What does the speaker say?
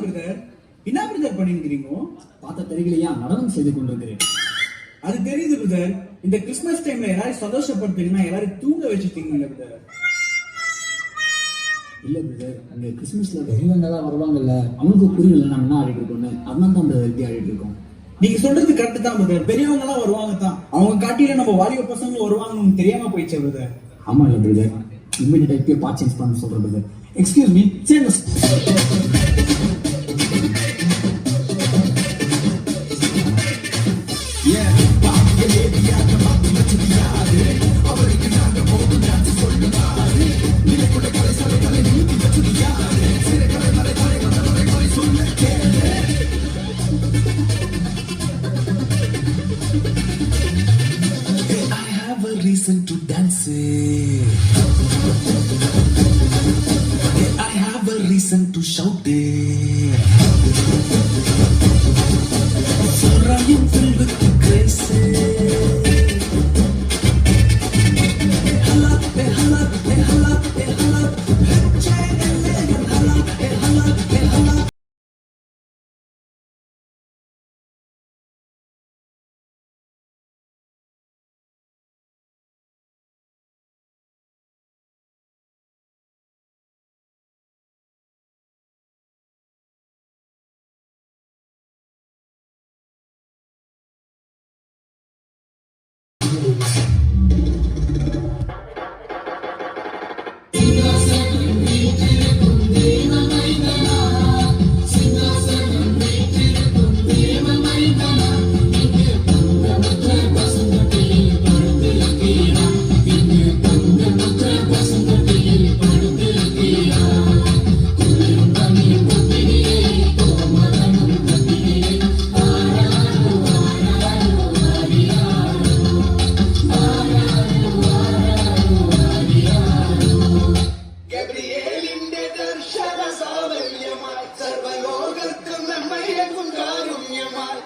Brother. என்ன brother பண்ணிருக்கீங்க? பார்த்த தெரியலையா? நடனம் செய்து கொண்டிருக்கிறேன். அது தெரியுது பிரதர். இந்த கிறிஸ்மஸ் டைம்ல எல்லாரும் சந்தோஷப்படுத்துறீங்கன்னா எல்லாரும் தூங்க வச்சுட்டீங்க பிரதர். இல்ல பிரதர், அங்க கிறிஸ்மஸ்ல பெரியவங்க எல்லாம் வருவாங்கல்ல, அவங்களுக்கு புரியல நம்ம என்ன ஆடிட்டு இருக்கோம்னு. அதனால தான் பிரதர் எப்படி ஆடிட்டு இருக்கோம். நீங்க சொல்றது கரெக்ட் தான் பிரதர். பெரியவங்க எல்லாம் வருவாங்க தான், அவங்க காட்டில நம்ம வாலிப பசங்க வருவாங்கன்னு தெரியாம போயிடுச்சு பிரதர். ஆமா இல்ல பிரதர், இம்மிடியேட்டா இப்பயே பார்ட் சேஞ்ச் பண்ண சொல்றேன் brother. Excuse me, change. Reason to dance it. I have a reason to shout it. For I am filled with grace. Hala, hala, hala, hala. സർവലോകർക്കും നമ്മയും കാരുണ്യമായി